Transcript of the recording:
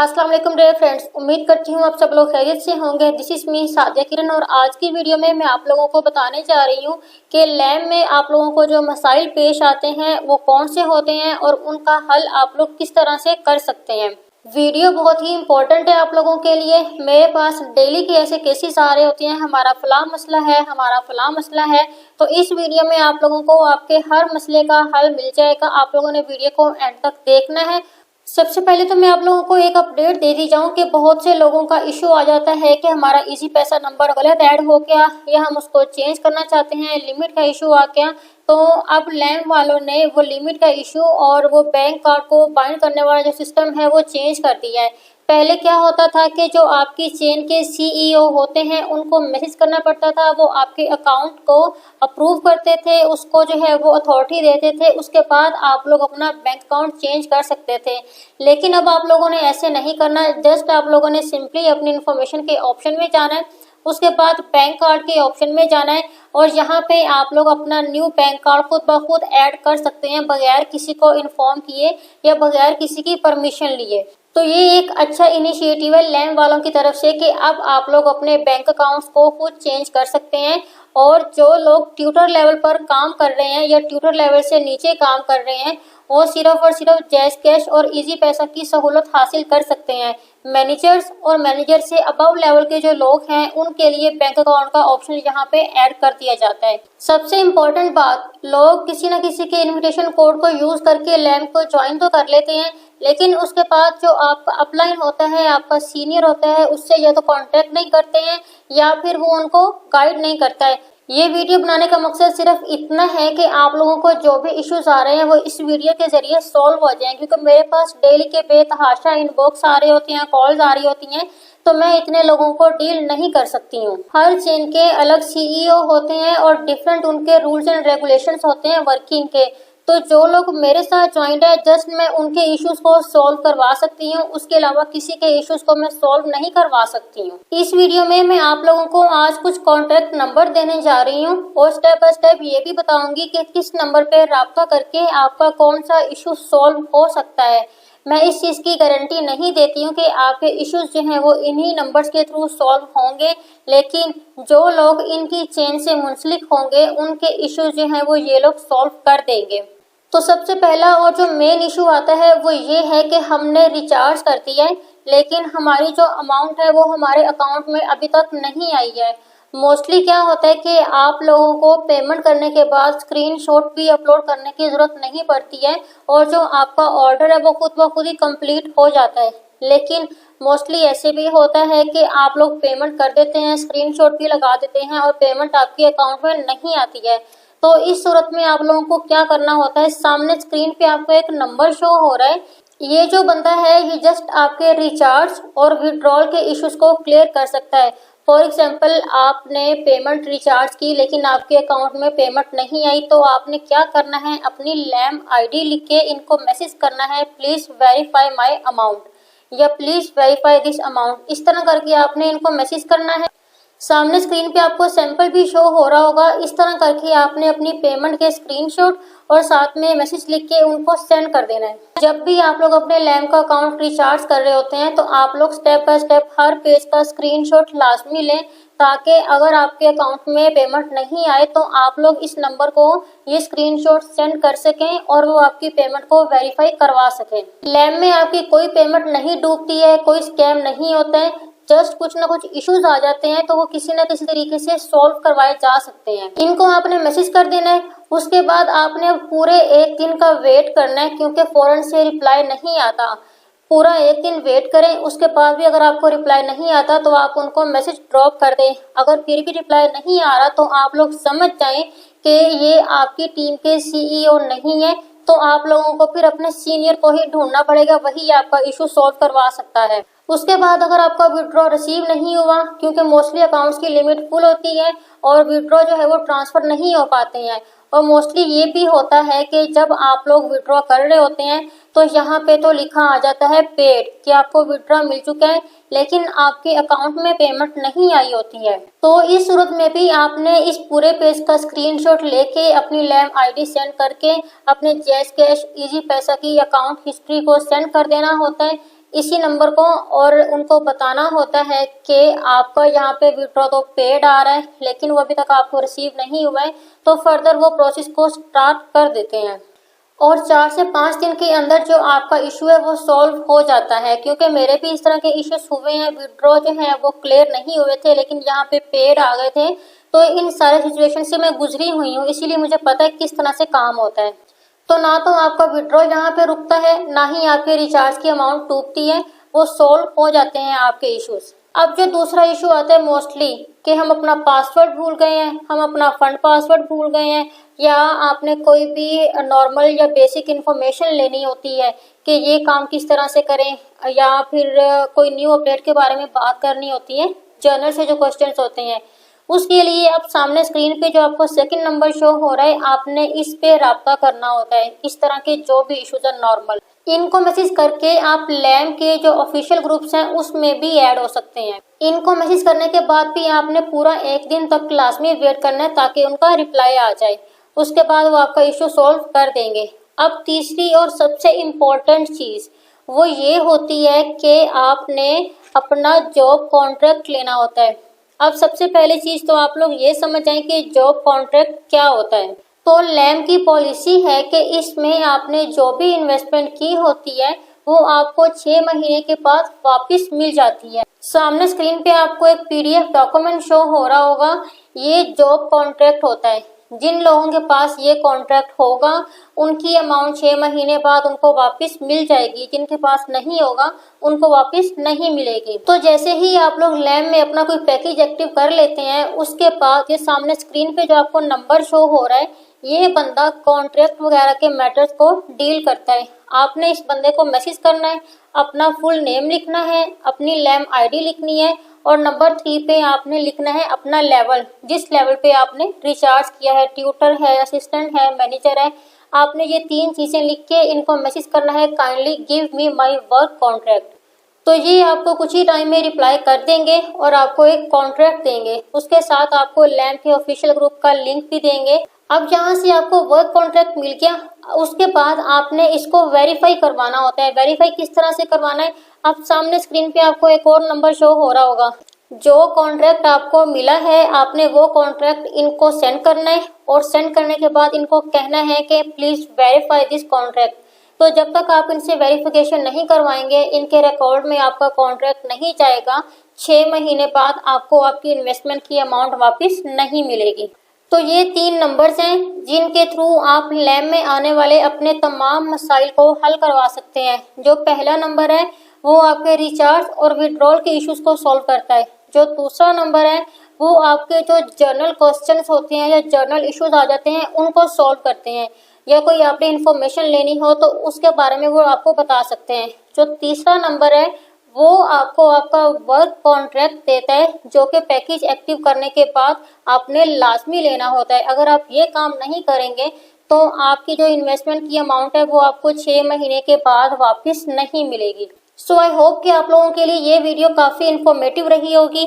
अस्सलाम वालेकुम dear friends, उम्मीद करती हूँ आप सब लोग खैरियत से होंगे। दिस इज मी सादिया किरण और आज की वीडियो में मैं आप लोगों को बताने जा रही हूँ कि लैम में आप लोगों को जो मसाइल पेश आते हैं वो कौन से होते हैं और उनका हल आप लोग किस तरह से कर सकते हैं। वीडियो बहुत ही इंपॉर्टेंट है आप लोगों के लिए। मेरे पास डेली के ऐसे केसेस आ रहे होते हैं, हमारा फलां मसला है, हमारा फलां मसला है। तो इस वीडियो में आप लोगों को आपके हर मसले का हल मिल जाएगा। आप लोगों ने वीडियो को एंड तक देखना है। सबसे पहले तो मैं आप लोगों को एक अपडेट दे दी जाऊं कि बहुत से लोगों का इशू आ जाता है कि हमारा इजी पैसा नंबर गलत ऐड हो गया या हम उसको चेंज करना चाहते हैं, लिमिट का इशू आ गया। तो अब लैम वालों ने वो लिमिट का इशू और वो बैंक कार्ड को बाइंड करने वाला जो सिस्टम है वो चेंज कर दिया है। पहले क्या होता था कि जो आपकी चेन के सीईओ होते हैं उनको मैसेज करना पड़ता था, वो आपके अकाउंट को अप्रूव करते थे, उसको जो है वो अथॉरिटी देते थे, उसके बाद आप लोग अपना बैंक अकाउंट चेंज कर सकते थे। लेकिन अब आप लोगों ने ऐसे नहीं करना। जस्ट आप लोगों ने सिंपली अपनी इन्फॉर्मेशन के ऑप्शन में जाना है, उसके बाद बैंक कार्ड के ऑप्शन में जाना है और यहाँ पे आप लोग अपना न्यू बैंक कार्ड खुद ब खुद ऐड कर सकते हैं बगैर किसी को इन्फॉर्म किए या बगैर किसी की परमिशन लिए। तो ये एक अच्छा इनिशिएटिव है लैम वालों की तरफ से कि अब आप लोग अपने बैंक अकाउंट्स को खुद चेंज कर सकते हैं। और जो लोग ट्यूटर लेवल पर काम कर रहे हैं या ट्यूटर लेवल से नीचे काम कर रहे हैं वो सिर्फ और सिर्फ जैज़ कैश और इजी पैसा की सहूलत हासिल कर सकते हैं। मैनेजर्स और मैनेजर से अबव लेवल के जो लोग हैं उनके लिए बैंक अकाउंट का ऑप्शन यहाँ पे ऐड कर दिया जाता है। सबसे इम्पोर्टेंट बात, लोग किसी न किसी के इनविटेशन कोड को यूज करके लैम को ज्वाइन तो कर लेते हैं, लेकिन उसके बाद जो आपका अपलाइन होता है, आपका सीनियर होता है, उससे या तो कांटेक्ट नहीं करते हैं या फिर वो उनको गाइड नहीं करता है। ये वीडियो बनाने का मकसद सिर्फ इतना है कि आप लोगों को जो भी इश्यूज आ रहे हैं वो इस वीडियो के जरिए सॉल्व हो जाएं, क्योंकि मेरे पास डेली के बेतहाशा इनबॉक्स आ रहे होते हैं, कॉल्स आ रही होती हैं, तो मैं इतने लोगों को डील नहीं कर सकती हूँ। हर चेन के अलग सीईओ होते हैं और डिफरेंट उनके रूल्स एंड रेगुलेशंस होते हैं वर्किंग के। तो जो लोग मेरे साथ ज्वाइंट है जस्ट मैं उनके इश्यूज को सॉल्व करवा सकती हूँ, उसके अलावा किसी के इश्यूज को मैं सॉल्व नहीं करवा सकती हूँ। इस वीडियो में मैं आप लोगों को आज कुछ कॉन्टैक्ट नंबर देने जा रही हूँ और स्टेप बाय स्टेप ये भी बताऊंगी कि किस नंबर पे राब्ता करके आपका कौन सा इशू सॉल्व हो सकता है। मैं इस चीज़ की गारंटी नहीं देती हूँ कि आपके इश्यूज जो हैं वो इन्हीं नंबर्स के थ्रू सॉल्व होंगे, लेकिन जो लोग इनकी चेन से मुंसलिक होंगे उनके इश्यूज जो हैं वो ये लोग सॉल्व कर देंगे। तो सबसे पहला और जो मेन इशू आता है वो ये है कि हमने रिचार्ज कर दिया है लेकिन हमारी जो अमाउंट है वो हमारे अकाउंट में अभी तक नहीं आई है। मोस्टली क्या होता है कि आप लोगों को पेमेंट करने के बाद स्क्रीनशॉट भी अपलोड करने की ज़रूरत नहीं पड़ती है और जो आपका ऑर्डर है वो खुद ब खुद ही कंप्लीट हो जाता है। लेकिन मोस्टली ऐसे भी होता है कि आप लोग पेमेंट कर देते हैं, स्क्रीनशॉट भी लगा देते हैं और पेमेंट आपके अकाउंट में नहीं आती है। तो इस सूरत में आप लोगों को क्या करना होता है, सामने स्क्रीन पे आपको एक नंबर शो हो रहा है, ये जो बंदा है ये जस्ट आपके रिचार्ज और विड्रॉल के इश्यूज को क्लियर कर सकता है। फॉर एग्जांपल आपने पेमेंट रिचार्ज की लेकिन आपके अकाउंट में पेमेंट नहीं आई, तो आपने क्या करना है, अपनी लैम आईडी लिख के इनको मैसेज करना है, प्लीज वेरीफाई माई अमाउंट या प्लीज वेरीफाई दिस अमाउंट। इस तरह करके आपने इनको मैसेज करना है। सामने स्क्रीन पे आपको सैंपल भी शो हो रहा होगा। इस तरह करके आपने अपनी पेमेंट के स्क्रीनशॉट और साथ में मैसेज लिख के उनको सेंड कर देना है। जब भी आप लोग अपने लैम का अकाउंट रिचार्ज कर रहे होते हैं तो आप लोग step by step her page का स्क्रीनशॉट लाजमी लें, ताकि अगर आपके अकाउंट में पेमेंट नहीं आए तो आप लोग इस नंबर को ये स्क्रीनशॉट सेंड कर सकें और वो आपकी पेमेंट को वेरीफाई करवा सकें। लैम में आपकी कोई पेमेंट नहीं डूबती है, कोई स्कैम नहीं होता है, जस्ट कुछ ना कुछ इश्यूज आ जाते हैं तो वो किसी न किसी तरीके से सॉल्व करवाए जा सकते हैं। इनको आपने मैसेज कर देना है, उसके बाद आपने पूरे एक दिन का वेट करना है, क्योंकि फौरन से रिप्लाई नहीं आता। पूरा एक दिन वेट करें, उसके बाद भी अगर आपको रिप्लाई नहीं आता तो आप उनको मैसेज ड्रॉप कर दें। अगर फिर भी रिप्लाई नहीं आ रहा तो आप लोग समझ जाएं कि ये आपकी टीम के सीईओ नहीं है, तो आप लोगों को फिर अपने सीनियर को ही ढूंढना पड़ेगा, वही आपका इशू सॉल्व करवा सकता है। उसके बाद अगर आपका विड्रॉ रिसीव नहीं हुआ, क्योंकि मोस्टली अकाउंट्स की लिमिट फुल होती है और विड्रॉ जो है वो ट्रांसफर नहीं हो पाते हैं, और मोस्टली ये भी होता है कि जब आप लोग विड्रॉ कर रहे होते हैं तो यहाँ पे तो लिखा आ जाता है पेड कि आपको विड्रॉ मिल चुका है, लेकिन आपके अकाउंट में पेमेंट नहीं आई होती है। तो इस सूरत में भी आपने इस पूरे पेज का स्क्रीनशॉट लेके अपनी लैम आईडी सेंड करके अपने जैज़ कैश इजी पैसा की अकाउंट हिस्ट्री को सेंड कर देना होता है। इसी नंबर को और उनको बताना होता है कि आपका यहाँ पे विड्रॉ तो पेड आ रहा है लेकिन वो अभी तक आपको रिसीव नहीं हुआ है, तो फर्दर वो प्रोसेस को स्टार्ट कर देते हैं और 4 से 5 दिन के अंदर जो आपका इशू है वो सॉल्व हो जाता है। क्योंकि मेरे भी इस तरह के इश्यूज हुए हैं, विड्रॉ जो है वो क्लियर नहीं हुए थे लेकिन यहाँ पे पेड आ गए थे, तो इन सारे सिचुएशन से मैं गुजरी हुई हूँ, इसीलिए मुझे पता है किस तरह से काम होता है। तो ना तो आपका विड्रॉ यहाँ पे रुकता है, ना ही आपके रिचार्ज की अमाउंट टूटती है, वो सॉल्व हो जाते हैं आपके इश्यूज। अब जो दूसरा इशू आता है मोस्टली कि हम अपना पासवर्ड भूल गए हैं, हम अपना फंड पासवर्ड भूल गए हैं, या आपने कोई भी नॉर्मल या बेसिक इन्फॉर्मेशन लेनी होती है कि ये काम किस तरह से करें, या फिर कोई न्यू अपडेट के बारे में बात करनी होती है, जर्नल से जो क्वेश्चंस होते हैं, उसके लिए अब सामने स्क्रीन पे जो आपको सेकंड नंबर शो हो रहा है, आपने इस पे राब्ता करना होता है। इस तरह के जो भी इश्यूज है नॉर्मल, इनको मैसेज करके आप लैम के जो ऑफिशियल ग्रुप्स हैं उसमें भी ऐड हो सकते हैं। इनको मैसेज करने के बाद भी आपने पूरा 1 दिन तक क्लास में वेट करना है ताकि उनका रिप्लाई आ जाए, उसके बाद वो आपका इश्यू सॉल्व कर देंगे। अब तीसरी और सबसे इम्पोर्टेंट चीज वो ये होती है कि आपने अपना जॉब कॉन्ट्रैक्ट लेना होता है। अब सबसे पहली चीज तो आप लोग ये समझ जाएं कि जॉब कॉन्ट्रैक्ट क्या होता है। तो लैम की पॉलिसी है कि इसमें आपने जो भी इन्वेस्टमेंट की होती है वो आपको 6 महीने के बाद वापस मिल जाती है। सामने स्क्रीन पे आपको एक PDF डॉक्यूमेंट शो हो रहा होगा, ये जॉब कॉन्ट्रैक्ट होता है। जिन लोगों के पास ये कॉन्ट्रैक्ट होगा उनकी अमाउंट 6 महीने बाद उनको वापस मिल जाएगी, जिनके पास नहीं होगा उनको वापस नहीं मिलेगी। तो जैसे ही आप लोग लैम में अपना कोई पैकेज एक्टिव कर लेते हैं, उसके बाद ये सामने स्क्रीन पे जो आपको नंबर शो हो रहा है, ये बंदा कॉन्ट्रैक्ट वगैरह के मैटर्स को डील करता है। आपने इस बंदे को मैसेज करना है, अपना फुल नेम लिखना है, अपनी लैम ID लिखनी है और नंबर 3 पे आपने लिखना है अपना लेवल, जिस लेवल पे आपने रिचार्ज किया है, ट्यूटर है, असिस्टेंट है, मैनेजर है। आपने ये 3 चीजें लिख के इनको मैसेज करना है, kindly give me my work contract. तो ये आपको कुछ ही टाइम में रिप्लाई कर देंगे और आपको एक कॉन्ट्रैक्ट देंगे, उसके साथ आपको लैम के ऑफिशियल ग्रुप का लिंक भी देंगे। अब जहाँ से आपको वर्क कॉन्ट्रैक्ट मिल गया, उसके बाद आपने इसको वेरीफाई करवाना होता है। वेरीफाई किस तरह से करवाना है, अब सामने स्क्रीन पे आपको एक और नंबर शो हो रहा होगा। जो कॉन्ट्रैक्ट आपको मिला है, आपने वो कॉन्ट्रैक्ट इनको सेंड करना है और सेंड करने के बाद इनको कहना है कि प्लीज वेरीफाई दिस कॉन्ट्रैक्ट। तो जब तक आप इनसे वेरिफिकेशन नहीं करवाएंगे, इनके रिकॉर्ड में आपका कॉन्ट्रैक्ट नहीं जाएगा, 6 महीने बाद आपको आपकी इन्वेस्टमेंट की अमाउंट वापस नहीं मिलेगी। तो ये 3 नंबर्स हैं जिनके थ्रू आप लैम में आने वाले अपने तमाम मसाइल को हल करवा सकते हैं। जो पहला नंबर है वो आपके रिचार्ज और विड्रॉल के इश्यूज को सॉल्व करता है। जो दूसरा नंबर है वो आपके जो जर्नल क्वेश्चंस होते हैं या जर्नल इश्यूज आ जाते हैं उनको सॉल्व करते हैं, या कोई आपने इन्फॉर्मेशन लेनी हो तो उसके बारे में वो आपको बता सकते हैं। जो तीसरा नंबर है वो आपको आपका वर्क कॉन्ट्रैक्ट देता है, जो कि पैकेज एक्टिव करने के बाद आपने लाजमी लेना होता है। अगर आप ये काम नहीं करेंगे तो आपकी जो इन्वेस्टमेंट की अमाउंट है वो आपको 6 महीने के बाद वापस नहीं मिलेगी। सो आई होप कि आप लोगों के लिए ये वीडियो काफ़ी इन्फॉर्मेटिव रही होगी।